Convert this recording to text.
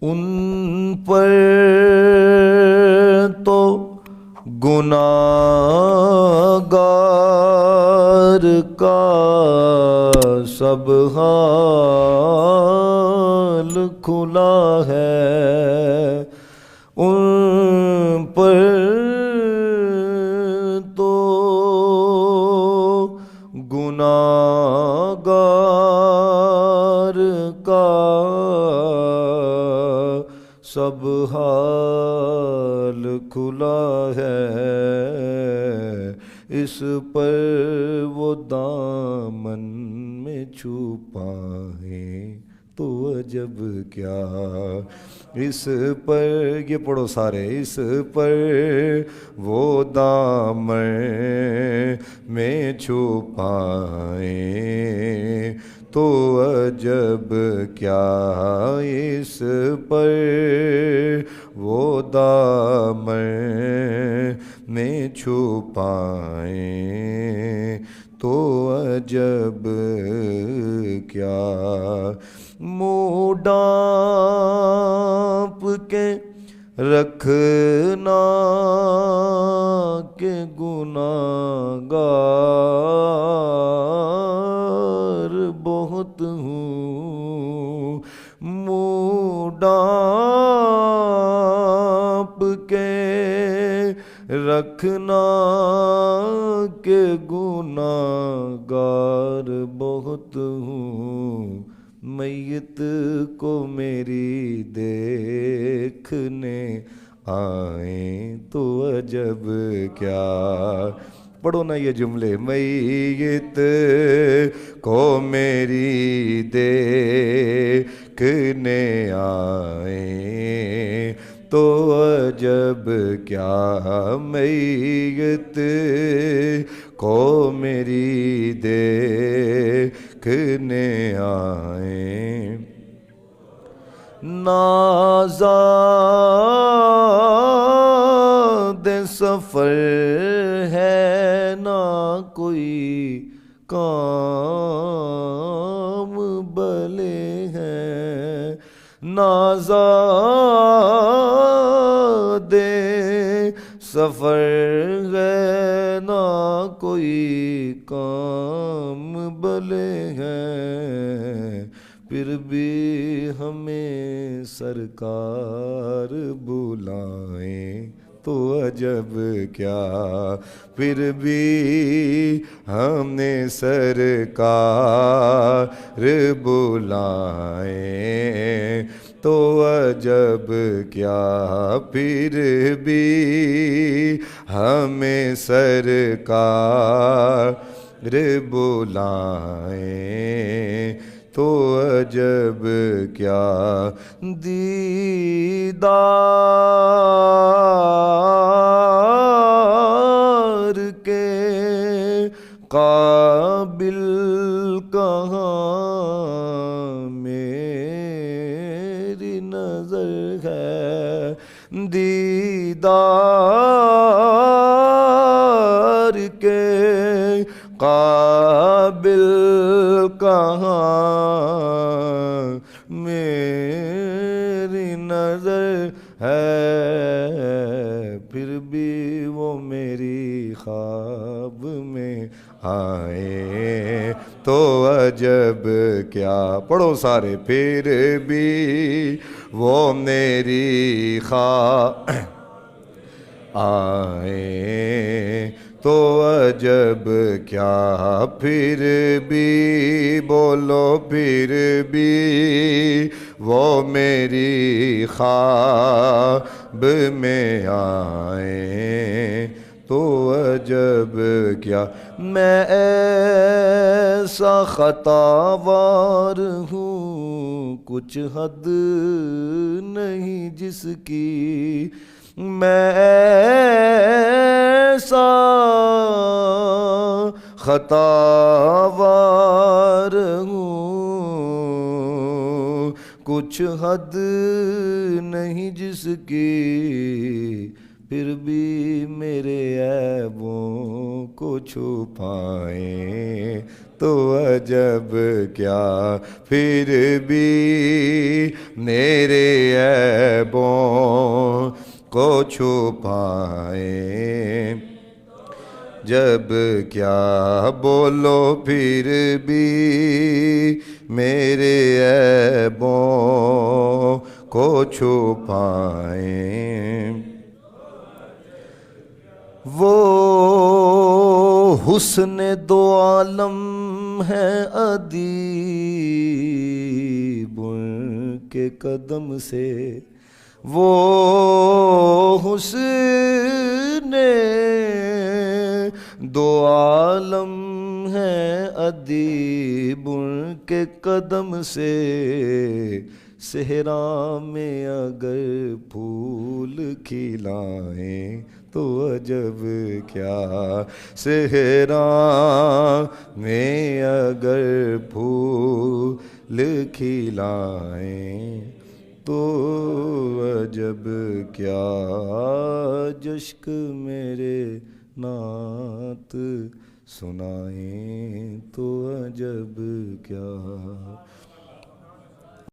ان پر تو گناہگار کا سب حال کھلا ہے، ان پر تو گناہگار کا سب حال کھلا ہے، اس پر وہ دامن میں چھپائیں تو عجب کیا، اس پر یہ پڑھو سارے، اس پر وہ دامن میں چھپائیں تو عجب کیا، اس پر وہ دامن میں چھپائیں تو عجب کیا، منہ ڈانپ کے رکھنا کہ گناہگار بہت ہوں، منہ ڈانپ کے رکھنا کہ گناہگار بہت ہوں، میت کو میری دیکھنے آئیں تو عجب کیا، پڑھو نا یہ جملے، میت کو میری دیکھنے آئیں تو عجب کیا، میت کو میری دیکھنے آئیں، نازاد سفر ہے نہ کوئی کام بلے ہیں، نازاد سفر ہے نہ کوئی کام بلے ہیں، پھر بھی ہمیں سرکار بلائیں تو عجب کیا، پھر بھی ہمیں سرکار بلائیں تو عجب کیا، پھر بھی ہمیں سرکار بلائیں تو عجب کیا، دیدار کے قابل کہاں میری نظر ہے، دیدار کے قابل کہاں میری نظر ہے، پھر بھی وہ میری خواب میں آئے تو عجب کیا، پڑھو سارے، پھر بھی وہ میری خواب آئے تو عجب کیا، پھر بھی بولو، پھر بھی وہ میری خواب میں آئے تو عجب کیا، میں ایسا خطاوار ہوں کچھ حد نہیں جس کی، میں ایسا خطاوار ہوں کچھ حد نہیں جس کی، پھر بھی میرے عیبوں کو چھپائیں تو عجب کیا، پھر بھی میرے عیبوں کو چھپائیں، جب کیا بولو پھر بھی میرے عیبوں کو چھپائیں۔ وہ حسن دو عالم ہے ادیب ان کے قدم سے، وہ حسن دو عالم ہے ادیب ان کے قدم سے، صحرا میں اگر پھول کھلائیں تو عجب کیا، صحرا میں اگر پھول کھلائیں تو عجب کیا، جشک میرے نعت سنائیں تو عجب کیا۔